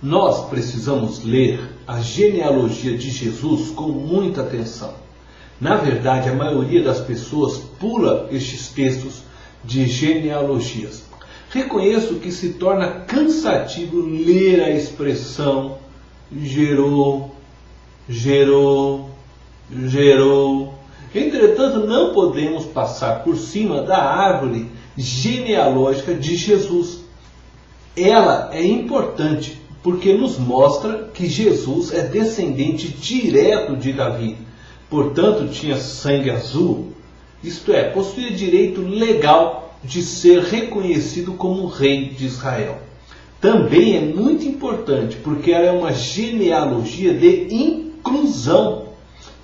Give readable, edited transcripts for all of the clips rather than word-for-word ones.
Nós precisamos ler a genealogia de Jesus com muita atenção. Na verdade, a maioria das pessoas pula estes textos de genealogias. Reconheço que se torna cansativo ler a expressão gerou. Entretanto, não podemos passar por cima da árvore genealógica de Jesus. Ela é importante porque nos mostra que Jesus é descendente direto de Davi. Portanto, tinha sangue azul, isto é, possuía direito legal de ser reconhecido como rei de Israel. Também é muito importante porque ela é uma genealogia de inclusão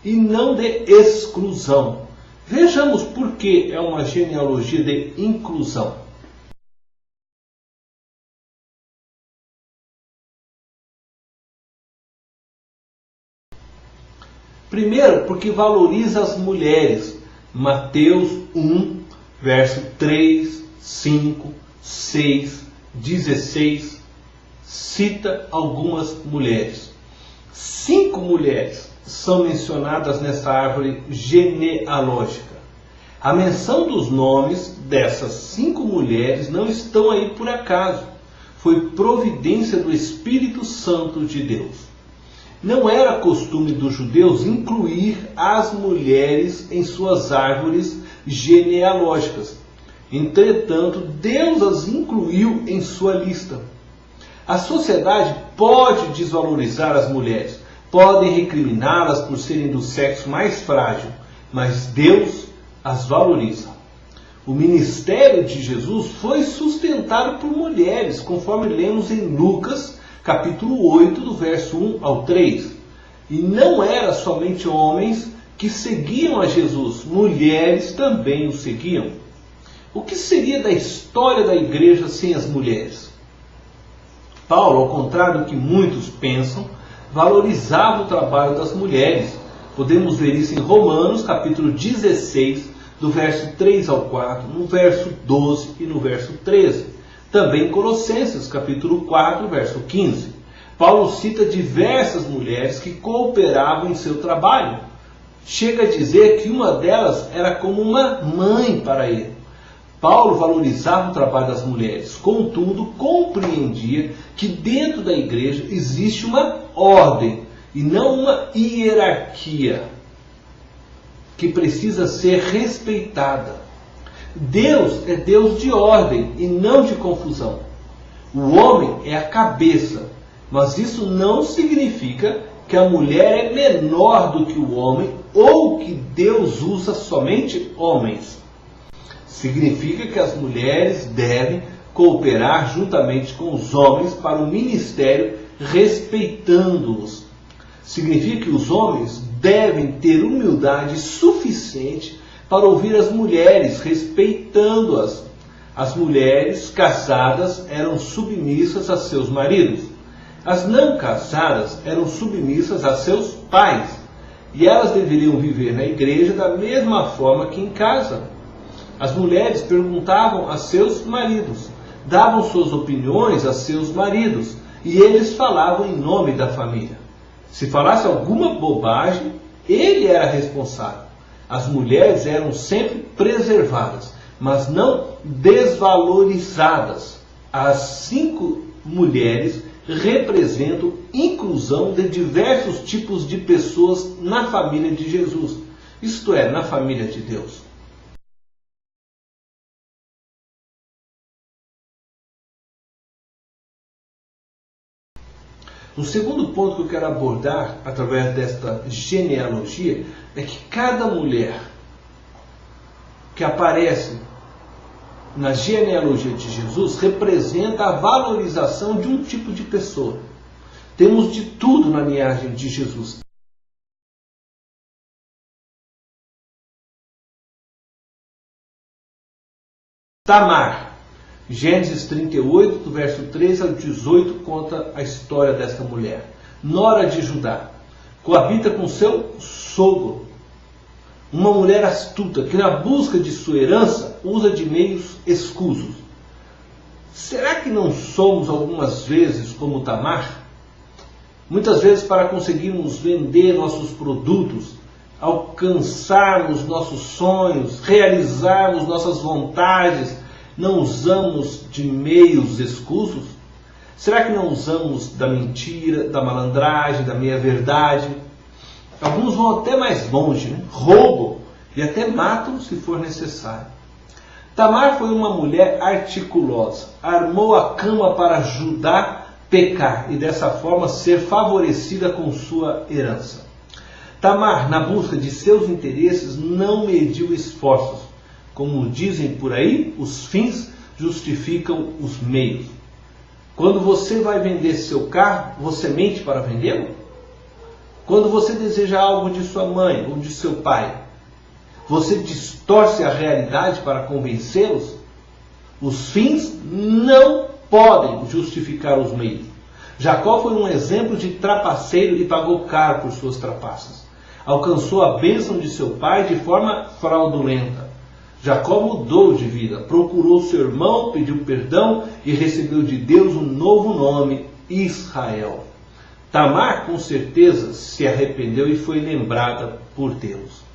e não de exclusão. Vejamos por que é uma genealogia de inclusão. Primeiro, porque valoriza as mulheres. Mateus 1, verso 3, 5, 6, 16, cita algumas mulheres. 5 mulheres são mencionadas nessa árvore genealógica. A menção dos nomes dessas 5 mulheres não estão aí por acaso. Foi providência do Espírito Santo de Deus. Não era costume dos judeus incluir as mulheres em suas árvores genealógicas. Entretanto, Deus as incluiu em sua lista. A sociedade pode desvalorizar as mulheres, podem recriminá-las por serem do sexo mais frágil, mas Deus as valoriza. O ministério de Jesus foi sustentado por mulheres, conforme lemos em Lucas, capítulo 8, do verso 1 ao 3. E não era somente homens que seguiam a Jesus, mulheres também o seguiam. O que seria da história da igreja sem as mulheres? Paulo, ao contrário do que muitos pensam, valorizava o trabalho das mulheres. Podemos ver isso em Romanos, capítulo 16, do verso 3 ao 4, no verso 12 e no verso 13. Também em Colossenses, capítulo 4, verso 15. Paulo cita diversas mulheres que cooperavam em seu trabalho. Chega a dizer que uma delas era como uma mãe para ele. Paulo valorizava o trabalho das mulheres, contudo, compreendia que dentro da igreja existe uma ordem e não uma hierarquia que precisa ser respeitada. Deus é Deus de ordem e não de confusão. O homem é a cabeça, mas isso não significa que a mulher é menor do que o homem ou que Deus usa somente homens. Significa que as mulheres devem cooperar juntamente com os homens para o ministério, respeitando-os. Significa que os homens devem ter humildade suficiente para ouvir as mulheres, respeitando-as. As mulheres casadas eram submissas a seus maridos. As não casadas eram submissas a seus pais. E elas deveriam viver na igreja da mesma forma que em casa. As mulheres perguntavam a seus maridos, davam suas opiniões a seus maridos, e eles falavam em nome da família. Se falasse alguma bobagem, ele era responsável. As mulheres eram sempre preservadas, mas não desvalorizadas. As 5 mulheres representam inclusão de diversos tipos de pessoas na família de Jesus, isto é, na família de Deus. O segundo ponto que eu quero abordar através desta genealogia é que cada mulher que aparece na genealogia de Jesus representa a valorização de um tipo de pessoa. Temos de tudo na linhagem de Jesus. Tamar. Gênesis 38, do verso 13 ao 18, conta a história desta mulher. Nora de Judá. Coabita com seu sogro. Uma mulher astuta que na busca de sua herança usa de meios escusos. Será que não somos algumas vezes como Tamar? Muitas vezes, para conseguirmos vender nossos produtos, alcançarmos nossos sonhos, realizarmos nossas vontades, não usamos de meios escusos? Será que não usamos da mentira, da malandragem, da meia-verdade? Alguns vão até mais longe, né? Roubam e até matam se for necessário. Tamar foi uma mulher articulosa, armou a cama para Judá pecar e dessa forma ser favorecida com sua herança. Tamar, na busca de seus interesses, não mediu esforços. Como dizem por aí, os fins justificam os meios. Quando você vai vender seu carro, você mente para vendê-lo? Quando você deseja algo de sua mãe ou de seu pai, você distorce a realidade para convencê-los? Os fins não podem justificar os meios. Jacó foi um exemplo de trapaceiro e pagou caro por suas trapaças. Alcançou a bênção de seu pai de forma fraudulenta. Jacó mudou de vida, procurou seu irmão, pediu perdão e recebeu de Deus um novo nome, Israel. Tamar, com certeza, se arrependeu e foi lembrada por Deus.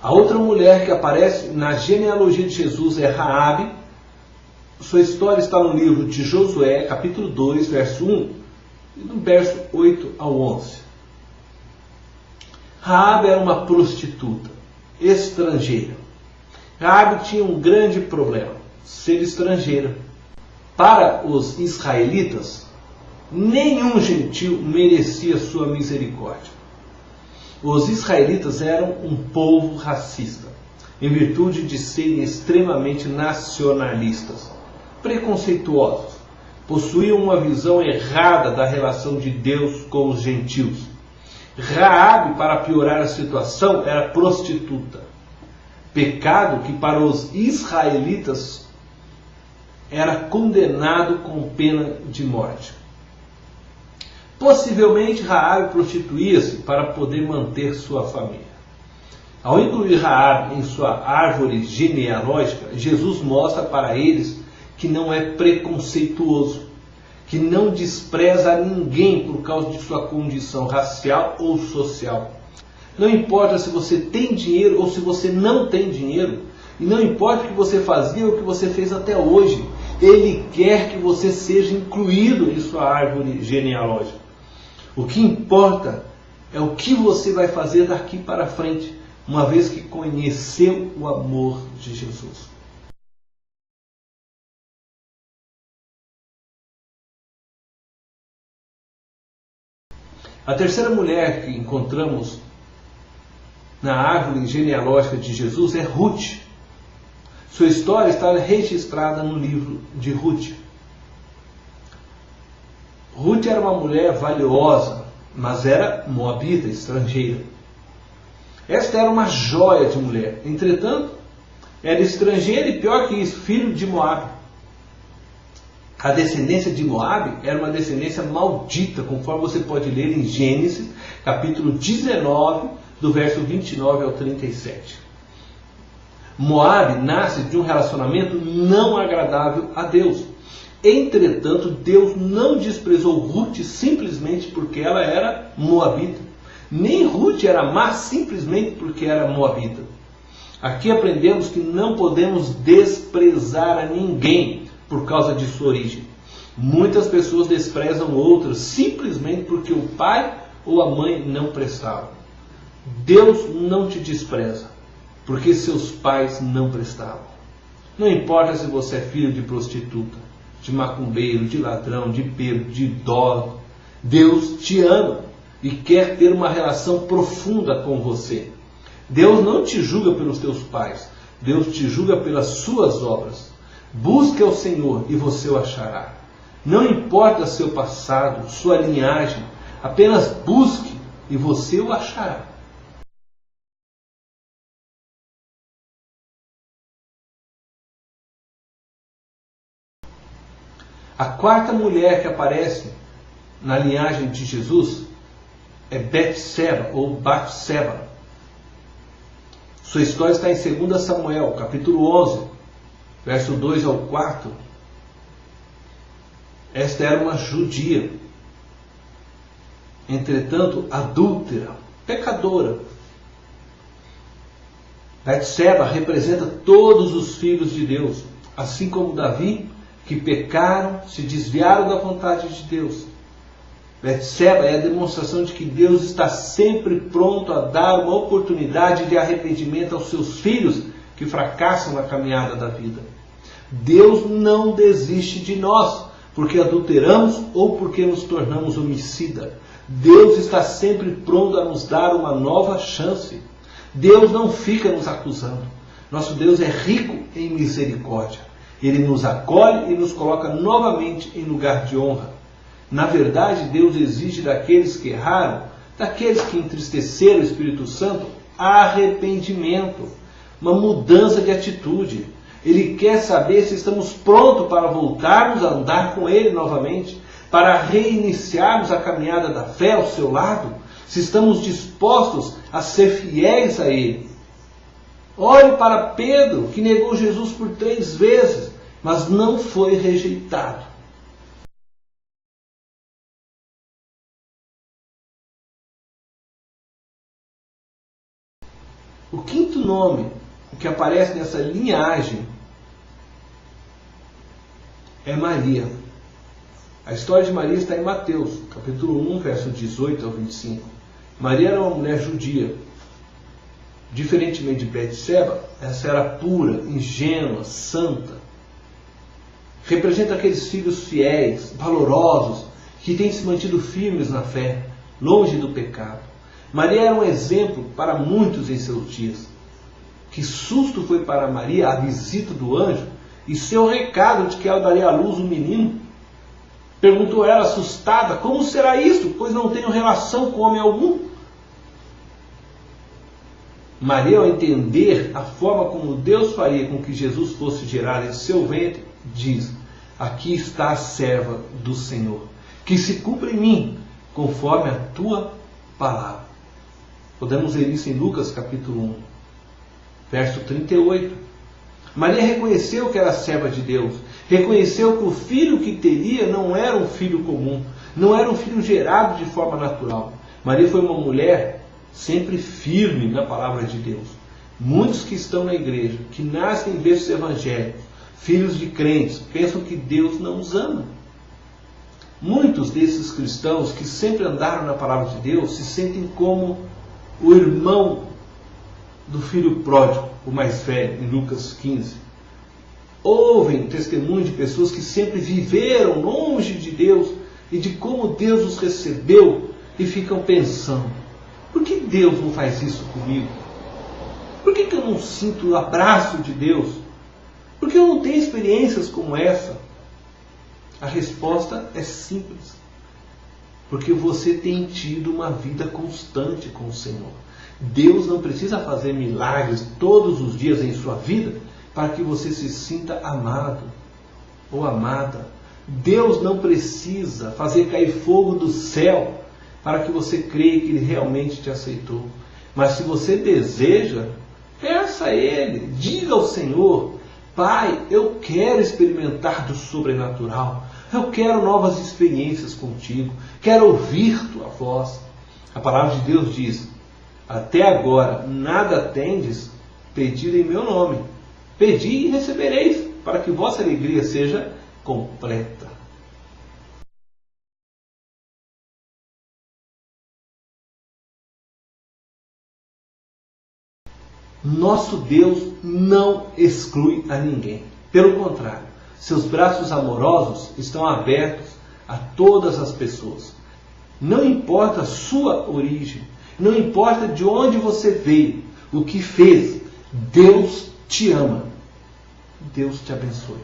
A outra mulher que aparece na genealogia de Jesus é Raabe. Sua história está no livro de Josué, capítulo 2, verso 1, e do verso 8 ao 11. Raabe era uma prostituta, estrangeira. Raabe tinha um grande problema, ser estrangeira. Para os israelitas, nenhum gentil merecia sua misericórdia. Os israelitas eram um povo racista, em virtude de serem extremamente nacionalistas, preconceituosos, possuíam uma visão errada da relação de Deus com os gentios. Raabe, para piorar a situação, era prostituta. Pecado que para os israelitas era condenado com pena de morte. Possivelmente Raabe prostituía-se para poder manter sua família. Ao incluir Raabe em sua árvore genealógica, Jesus mostra para eles que não é preconceituoso, que não despreza a ninguém por causa de sua condição racial ou social. Não importa se você tem dinheiro ou se você não tem dinheiro, e não importa o que você fazia ou o que você fez até hoje, Ele quer que você seja incluído em sua árvore genealógica. O que importa é o que você vai fazer daqui para frente, uma vez que conheceu o amor de Jesus. A terceira mulher que encontramos na árvore genealógica de Jesus é Ruth. Sua história está registrada no livro de Ruth. Ruth era uma mulher valiosa, mas era moabita, estrangeira. Esta era uma joia de mulher. Entretanto, era estrangeira e, pior que isso, filho de Moabe. A descendência de Moabe era uma descendência maldita, conforme você pode ler em Gênesis, capítulo 19, do verso 29 ao 37. Moabe nasce de um relacionamento não agradável a Deus. Entretanto, Deus não desprezou Ruth simplesmente porque ela era moabita. Nem Ruth era má simplesmente porque era moabita. Aqui aprendemos que não podemos desprezar a ninguém por causa de sua origem. Muitas pessoas desprezam outras simplesmente porque o pai ou a mãe não prestavam. Deus não te despreza porque seus pais não prestavam. Não importa se você é filho de prostituta, de macumbeiro, de ladrão, de bêbado, de idólatra. Deus te ama e quer ter uma relação profunda com você. Deus não te julga pelos teus pais, Deus te julga pelas suas obras. Busque ao Senhor e você o achará. Não importa seu passado, sua linhagem, apenas busque e você o achará. A quarta mulher que aparece na linhagem de Jesus é Betseba ou Batseba. Sua história está em 2 Samuel, capítulo 11, verso 2 ao 4, esta era uma judia, entretanto adúltera, pecadora. Betseba representa todos os filhos de Deus, assim como Davi, que pecaram, se desviaram da vontade de Deus. Betseba é a demonstração de que Deus está sempre pronto a dar uma oportunidade de arrependimento aos seus filhos que fracassam na caminhada da vida. Deus não desiste de nós, porque adulteramos ou porque nos tornamos homicida. Deus está sempre pronto a nos dar uma nova chance. Deus não fica nos acusando. Nosso Deus é rico em misericórdia. Ele nos acolhe e nos coloca novamente em lugar de honra. Na verdade, Deus exige daqueles que erraram, daqueles que entristeceram o Espírito Santo, arrependimento, uma mudança de atitude. Ele quer saber se estamos prontos para voltarmos a andar com Ele novamente, para reiniciarmos a caminhada da fé ao seu lado, se estamos dispostos a ser fiéis a Ele. Olhe para Pedro, que negou Jesus por 3 vezes, mas não foi rejeitado. O quinto nome que aparece nessa linhagem é Maria. A história de Maria está em Mateus, capítulo 1, verso 18 ao 25. Maria era uma mulher judia. Diferentemente de Betseba, essa era pura, ingênua, santa. Representa aqueles filhos fiéis, valorosos, que têm se mantido firmes na fé, longe do pecado. Maria era um exemplo para muitos em seus dias. Que susto foi para Maria a visita do anjo e seu recado de que ela daria à luz um menino. Perguntou ela, assustada, como será isso, pois não tenho relação com homem algum? Maria, ao entender a forma como Deus faria com que Jesus fosse gerado em seu ventre, diz: aqui está a serva do Senhor, que se cumpra em mim, conforme a tua palavra. Podemos ler isso em Lucas capítulo 1, verso 38. Maria reconheceu que era serva de Deus, reconheceu que o filho que teria não era um filho comum, não era um filho gerado de forma natural. Maria foi uma mulher sempre firme na palavra de Deus. Muitos que estão na igreja, que nascem em berços evangélicos, filhos de crentes, pensam que Deus não os ama. Muitos desses cristãos que sempre andaram na palavra de Deus se sentem como o irmão do filho pródigo, o mais velho, em Lucas 15. Ouvem testemunho de pessoas que sempre viveram longe de Deus e de como Deus os recebeu e ficam pensando: por que Deus não faz isso comigo? Por que eu não sinto o abraço de Deus? Por que eu não tenho experiências como essa? A resposta é simples. Porque você tem tido uma vida constante com o Senhor. Deus não precisa fazer milagres todos os dias em sua vida para que você se sinta amado ou amada. Deus não precisa fazer cair fogo do céu para que você creia que Ele realmente te aceitou. Mas se você deseja, peça a Ele, diga ao Senhor: Pai, eu quero experimentar do sobrenatural, eu quero novas experiências contigo, quero ouvir tua voz. A palavra de Deus diz: até agora nada tendes pedido em meu nome. Pedi e recebereis, para que vossa alegria seja completa. Nosso Deus não exclui a ninguém. Pelo contrário, seus braços amorosos estão abertos a todas as pessoas. Não importa a sua origem, não importa de onde você veio, o que fez, Deus te ama. Deus te abençoe.